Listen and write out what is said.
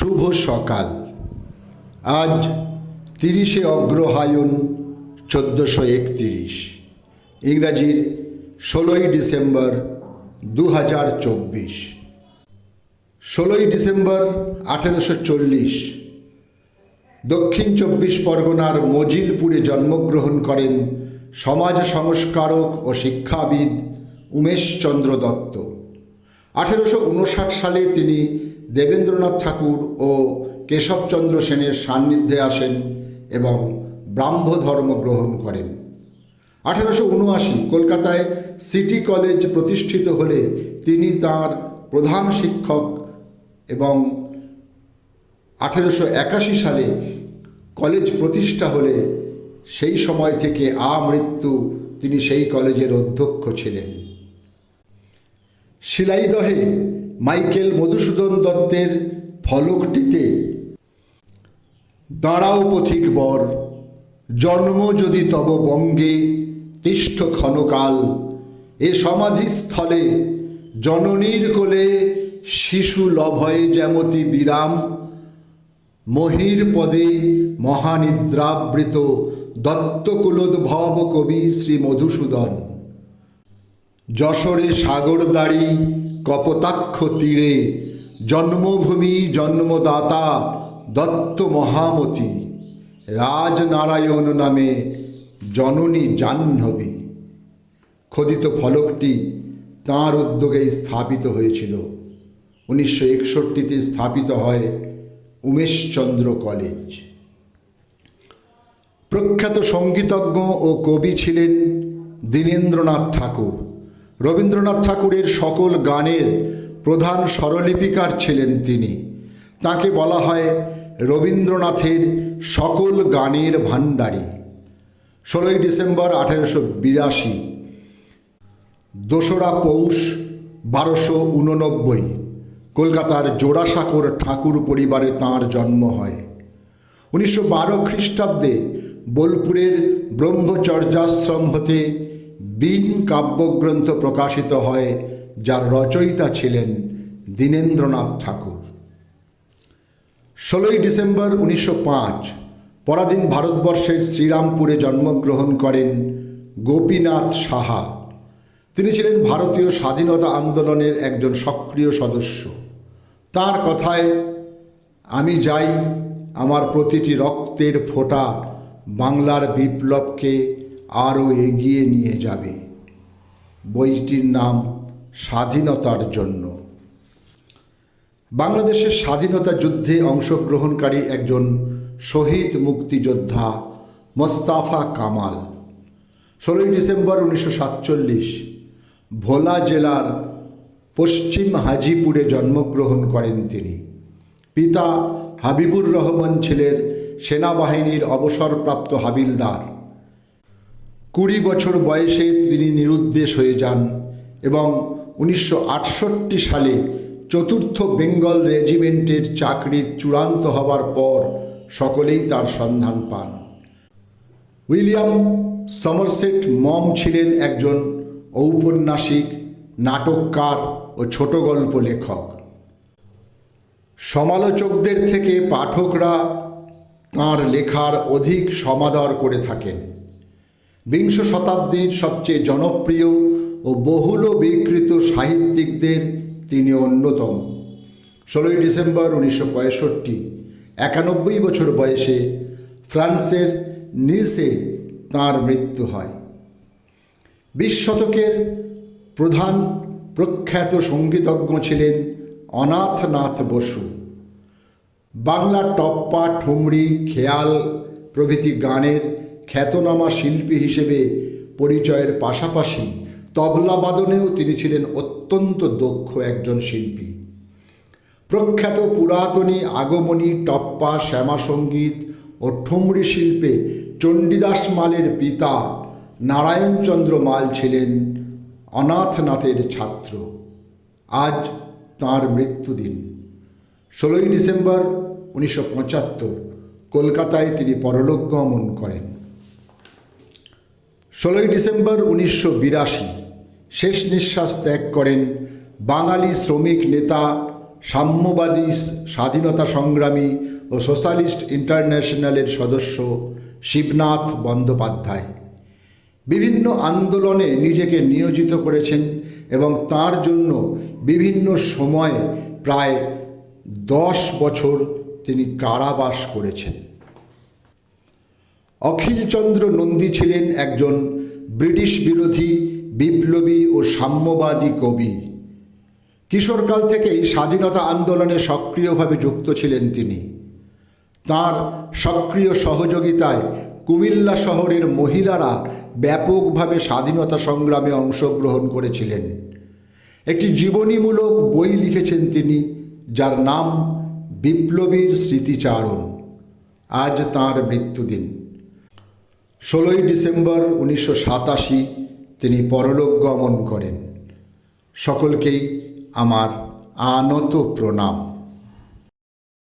শুভ সকাল। আজ 30শে অগ্রহায়ণ 1431, ইংরাজির 16ই December 2024। 16ই December 1840 দক্ষিণ 24 পরগনার মজিলপুরে জন্মগ্রহণ করেন সমাজ সংস্কারক ও শিক্ষাবিদ উমেশচন্দ্র দত্ত। 1859 সালে তিনি দেবেন্দ্রনাথ ঠাকুর ও কেশবচন্দ্র সেনের সান্নিধ্যে আসেন এবং ব্রাহ্মধর্ম গ্রহণ করেন। 1879 কলকাতায় সিটি কলেজ প্রতিষ্ঠিত হলে তিনি তার প্রধান শিক্ষক এবং 1881 সালে কলেজ প্রতিষ্ঠা হলে সেই সময় থেকে আমৃত্যু তিনি সেই কলেজের অধ্যক্ষ ছিলেন। শিলাইদহে মাইকেল মধুসূদন দত্তের ফলকটিতে দাঁড়াও পথিক বর, জন্ম যদি তব বঙ্গে তিষ্ঠ ক্ষণকাল, এ সমাধিস্থলে জননীর কোলে শিশু লভয়ে যেমতি বিরাম, মহির পদে মহানিদ্রাবৃত দত্তকুলোদ্ভব কবি শ্রী মধুসূদন। যশোরে সাগরদাড়ি কপোতাক্ষ তীরে জন্মভূমি জন্মদাতা দত্ত মহামতি, রাজনারায়ণ নামে জননী জাহ্নবী। খোদিত ফলকটি তাঁর উদ্যোগেই স্থাপিত হয়েছিল। 1961 স্থাপিত হয় উমেশচন্দ্র কলেজ। প্রখ্যাত সঙ্গীতজ্ঞ ও কবি ছিলেন দীনেন্দ্রনাথ ঠাকুর। রবীন্দ্রনাথ ঠাকুরের সকল গানের প্রধান স্বরলিপিকার ছিলেন তিনি। তাকে বলা হয় রবীন্দ্রনাথের সকল গানের ভাণ্ডারী। 16ই ডিসেম্বর 1882, 2রা পৌষ 1289 কলকাতার জোড়াসাঁকোর ঠাকুর পরিবারে তাঁর জন্ম হয়। 1912 খ্রিস্টাব্দে বোলপুরের ব্রহ্মচর্যাশ্রম হতে বীণ কাব্যগ্রন্থ প্রকাশিত হয়, যার রচয়িতা ছিলেন দীনেন্দ্রনাথ ঠাকুর। 16ই ডিসেম্বর 1905 পরাধীন ভারতবর্ষের শ্রীরামপুরে জন্মগ্রহণ করেন গোপীনাথ সাহা। তিনি ছিলেন ভারতীয় স্বাধীনতা আন্দোলনের একজন সক্রিয় সদস্য। তার কথায়, আমি যাই, আমার প্রতিটি রক্তের ফোঁটা বাংলার বিপ্লবকে আরও এগিয়ে নিয়ে যাবে। বইটির নাম স্বাধীনতার জন্য। বাংলাদেশের স্বাধীনতা যুদ্ধে অংশগ্রহণকারী একজন শহীদ মুক্তিযোদ্ধা মোস্তাফা কামাল। 16ই ডিসেম্বর 1947 ভোলা জেলার পশ্চিম হাজিপুরে জন্মগ্রহণ করেন তিনি। পিতা হাবিবুর রহমান ছিলেন সেনাবাহিনীর অবসরপ্রাপ্ত হাবিলদার। 20 বছর বয়সে তিনি নিরুদ্দেশ হয়ে যান এবং 1968 সালে 4th বেঙ্গল রেজিমেন্টের চাকরির চূড়ান্ত হবার পর সকলেই তার সন্ধান পান। উইলিয়াম সমারসেট মম ছিলেন একজন ঔপন্যাসিক, নাটককার ও ছোট গল্প লেখক। সমালোচকদের থেকে পাঠকরা তাঁর লেখার অধিক সমাদর করে থাকেন। বিংশ শতাব্দীর সবচেয়ে জনপ্রিয় ও বহুল বিকৃত সাহিত্যিকদের তিনি অন্যতম। 16ই ডিসেম্বর 1965 91 বছর বয়সে ফ্রান্সের নিসে তাঁর মৃত্যু হয়। 20 শতকের প্রধান প্রখ্যাত সঙ্গীতজ্ঞ ছিলেন অনাথনাথ বসু। বাংলা টপ্পা, ঠুমরি, খেয়াল প্রভৃতি গানের খ্যাতনামা শিল্পী হিসেবে পরিচয়ের পাশাপাশি তবলাবাদনেও তিনি ছিলেন অত্যন্ত দক্ষ একজন শিল্পী। প্রখ্যাত পুরাতনী আগমনী, টপ্পা, শ্যামাসঙ্গীত ও ঠুমরি শিল্পে চণ্ডীদাস মালের পিতা নারায়ণচন্দ্র মাল ছিলেন অনাথনাথের ছাত্র। আজ তাঁর মৃত্যুদিন। 16ই ডিসেম্বর 1975 কলকাতায় তিনি পরলোক গমন করেন। 16ই ডিসেম্বর 1982 শেষ নিঃশ্বাস ত্যাগ করেন বাঙালি শ্রমিক নেতা সাম্যবাদী স্বাধীনতা সংগ্রামী ও সোশ্যালিস্ট ইন্টারন্যাশনালের সদস্য শিবনাথ বন্দ্যোপাধ্যায়। বিভিন্ন আন্দোলনে নিজেকে নিয়োজিত করেছেন এবং তার জন্য বিভিন্ন সময়ে প্রায় 10 বছর তিনি কারাবাস করেছেন। অখিলচন্দ্র নন্দী ছিলেন একজন ব্রিটিশ বিরোধী বিপ্লবী ও সাম্যবাদী কবি। কিশোরকাল থেকেই স্বাধীনতা আন্দোলনে সক্রিয়ভাবে যুক্ত ছিলেন তিনি। তার সক্রিয় সহযোগিতায় কুমিল্লা শহরের মহিলারা ব্যাপকভাবে স্বাধীনতা সংগ্রামে অংশগ্রহণ করেছিলেন। একটি জীবনীমূলক বই লিখেছেন তিনি, যার নাম বিপ্লবীর স্মৃতিচারণ। আজ তাঁর মৃত্যুদিন। 16 ডিসেম্বর 1987 তিনি পরলোক গমন করেন। সকলকেই আমার আনত প্রণাম।